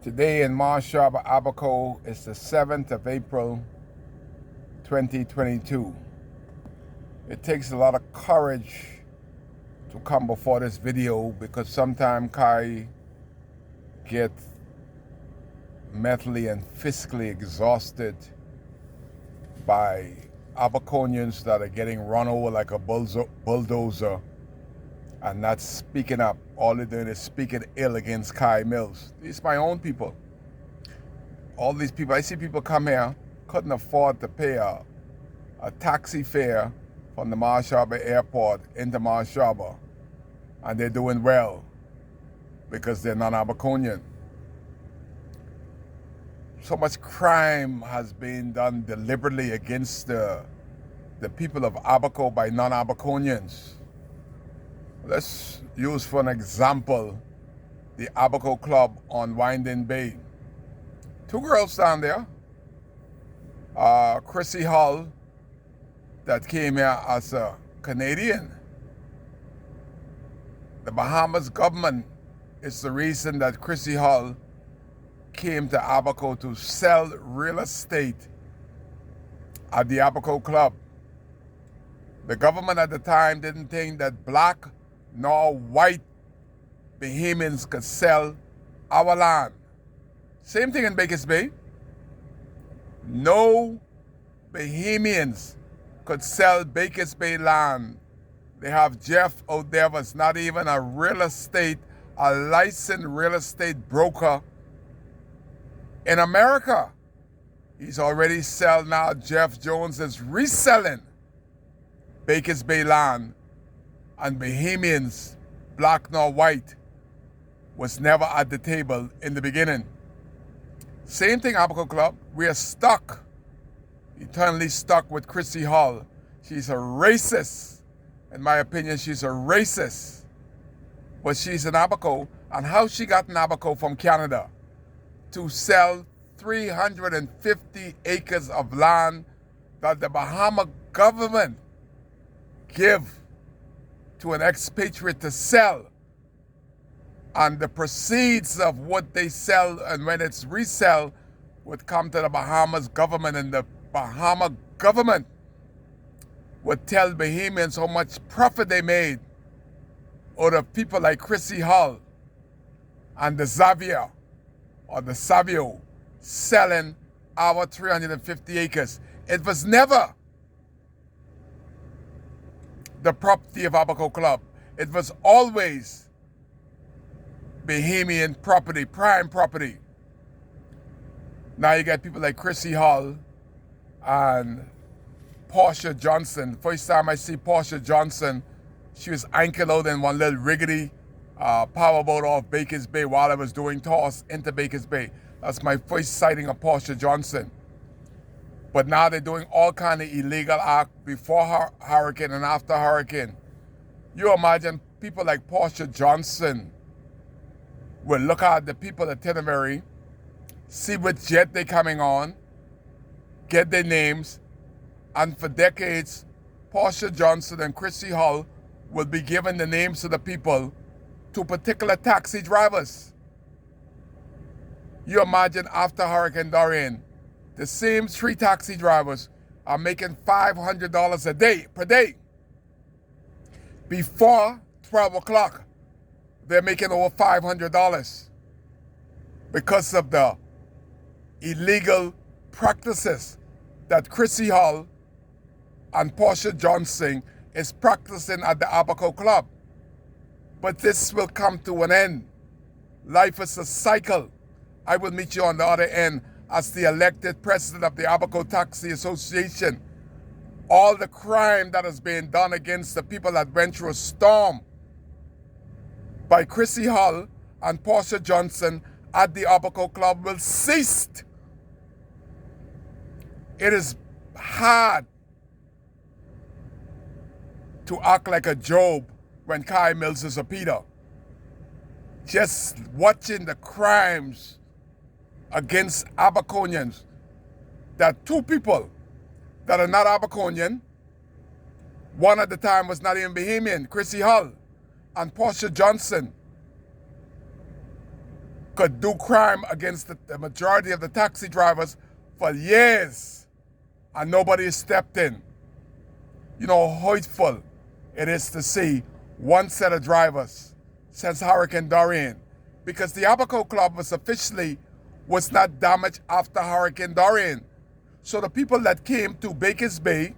Today in Mars Harbor, Abaco, is the 7th of April, 2022. It takes a lot of courage to come before this video because sometimes Kai get mentally and physically exhausted by Abaconians that are getting run over like a bulldozer and not speaking up. All they're doing is speaking ill against Kai Mills. These are my own people. All these people, I see people come here, couldn't afford to pay a taxi fare from the Mars Harbor Airport into Mars Harbor, and they're doing well because they're non-Abaconian. So much crime has been done deliberately against the people of Abaco by non-Abaconians. Let's use for an example the Abaco Club on Winding Bay. Two girls down there, Chrissy Hull, that came here as a Canadian. The Bahamas government is the reason that Chrissy Hull came to Abaco to sell real estate at the Abaco Club. The government at the time didn't think that black nor white Bahamians could sell our land. Same thing in Bakers Bay. No Bahamians could sell Bakers Bay land. They have Jeff O'Devers, not even a licensed real estate broker in America. He's already selling now. Jeff Jones is reselling Bakers Bay land, and Bahamians, black nor white, was never at the table in the beginning. Same thing, Abaco Club. We are stuck, eternally stuck with Chrissy Hull. She's a racist. In my opinion, she's a racist. But she's an Abaco, and how she got an Abaco from Canada to sell 350 acres of land that the Bahama government give to an expatriate to sell, and the proceeds of what they sell and when it's resell would come to the Bahamas government, and the Bahama government would tell Bahamians how much profit they made out of people like Chrissy Hull and the Xavier or the Savio selling our 350 acres. It was never the property of Abaco Club. It was always Bahamian property, prime property. Now you got people like Chrissy Hull and Portia Johnson. First time I see Portia Johnson, she was anchored out in one little rickety powerboat off Bakers Bay while I was doing toss into Bakers Bay. That's my first sighting of Portia Johnson. But now they're doing all kind of illegal act before hurricane and after hurricane. You imagine people like Portia Johnson will look at the people at Tenerife, see what jet they're coming on, get their names, and for decades, Portia Johnson and Chrissy Hull will be giving the names of the people to particular taxi drivers. You imagine after Hurricane Dorian, the same three taxi drivers are making $500 a day, per day. Before 12 o'clock, they're making over $500 because of the illegal practices that Chrissy Hull and Portia Johnson is practicing at the Abaco Club. But this will come to an end. Life is a cycle. I will meet you on the other end as the elected president of the Abaco Taxi Association. All the crime that has been done against the people that went through a storm by Chrissy Hull and Portia Johnson at the Abaco Club will cease. It is hard to act like a Job when Kai Mills is a Peter. Just watching the crimes against Abaconians, that two people that are not Abaconian, one at the time was not even Bahamian, Chrissy Hull and Portia Johnson, could do crime against the majority of the taxi drivers for years, and nobody stepped in. You know how hurtful it is to see one set of drivers since Hurricane Dorian, because the Abaco Club was not damaged after Hurricane Dorian. So the people that came to Bakers Bay,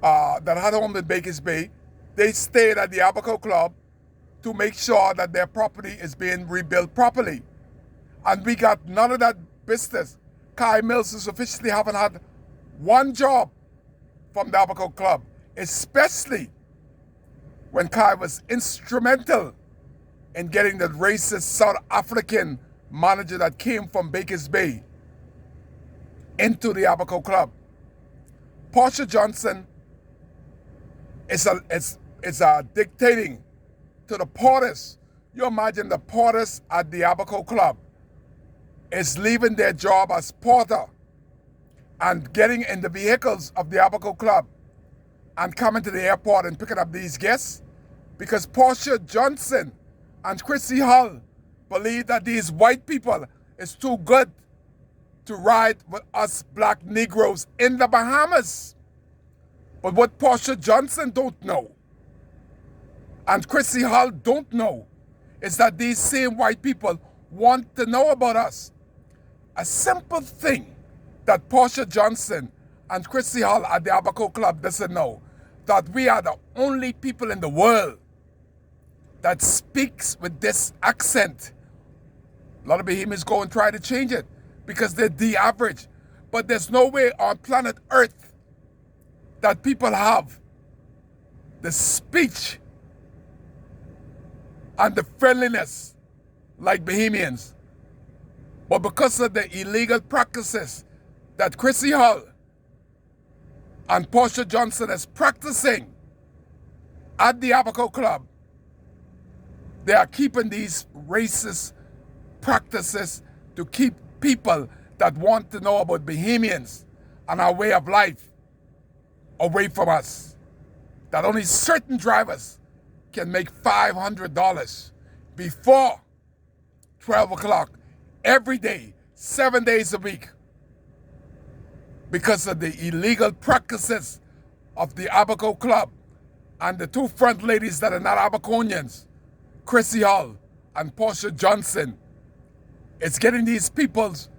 that had homes in Bakers Bay, they stayed at the Abaco Club to make sure that their property is being rebuilt properly. And we got none of that business. Kai Mills is officially haven't had one job from the Abaco Club, especially when Kai was instrumental in getting the racist South African manager that came from Bakers Bay into the Abaco Club. Portia Johnson is dictating to the porters. You imagine the porters at the Abaco Club is leaving their job as porter and getting in the vehicles of the Abaco Club and coming to the airport and picking up these guests because Portia Johnson and Chrissy Hull believe that these white people is too good to ride with us black Negroes in the Bahamas. But what Portia Johnson don't know and Chrissy Hull don't know is that these same white people want to know about us. A simple thing that Portia Johnson and Chrissy Hull at the Abaco Club doesn't know, that we are the only people in the world that speaks with this accent. A lot of Bahamians go and try to change it because they're the average. But there's no way on planet Earth that people have the speech and the friendliness like Bahamians. But because of the illegal practices that Chrissy Hull and Portia Johnson is practicing at the Abaco Club, they are keeping these racist practices to keep people that want to know about Bahamians and our way of life away from us. That only certain drivers can make $500 before 12 o'clock every day, 7 days a week, because of the illegal practices of the Abaco Club and the two front ladies that are not Abaconians, Chrissy Hull and Portia Johnson. It's getting these people's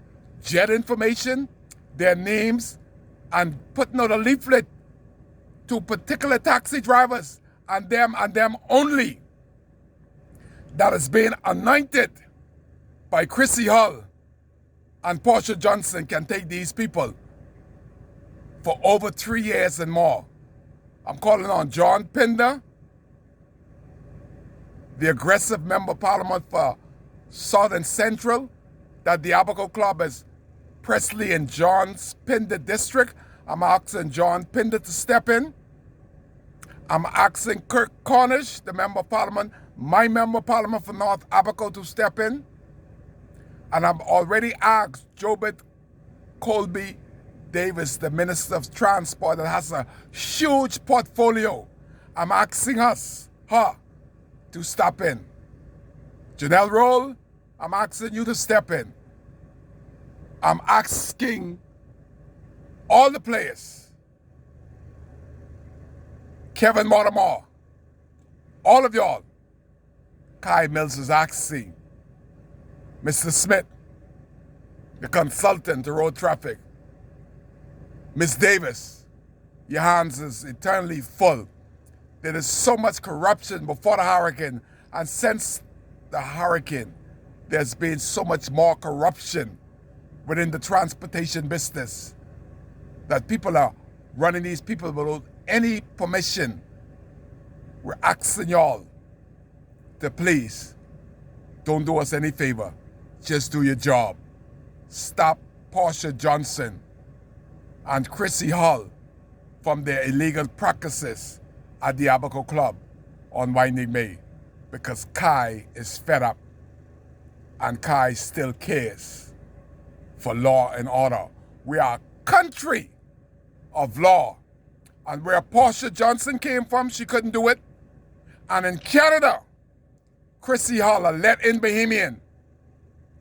jet information, their names, and putting out a leaflet to particular taxi drivers and them only, that is being anointed by Chrissy Hull and Portia Johnson can take these people for over 3 years and more. I'm calling on John Pinder, the aggressive member of parliament for Southern Central, that the Abaco Club is Presley and John's Pinder district. I'm asking John Pinder to step in. I'm asking Kirk Cornish, the member of parliament, my member of parliament for North Abaco, to step in. And I've already asked Jobert Colby Davis, the Minister of Transport, that has a huge portfolio. I'm asking her to step in. Janelle Roll, I'm asking you to step in. I'm asking all the players, Kevin Mortimer, all of y'all. Kai Mills is asking Mr. Smith, the consultant to road traffic. Ms. Davis, your hands is eternally full. There is so much corruption before the hurricane, and since the hurricane, there's been so much more corruption within the transportation business that people are running these people without any permission. We're asking y'all to please don't do us any favor. Just do your job. Stop Portia Johnson and Chrissy Hull from their illegal practices at the Abaco Club on Winding May, because Kai is fed up and Kai still cares for law and order. We are a country of law, and where Portia Johnson came from, she couldn't do it. And in Canada, Chrissy Hull, a let-in Bahamian,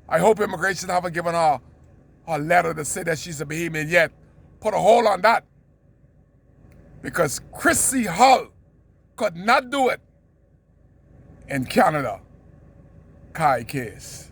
I hope immigration haven't given her a letter to say that she's a Bahamian yet. Put a hold on that. Because Chrissy Hull could not do it in Canada. Kai case.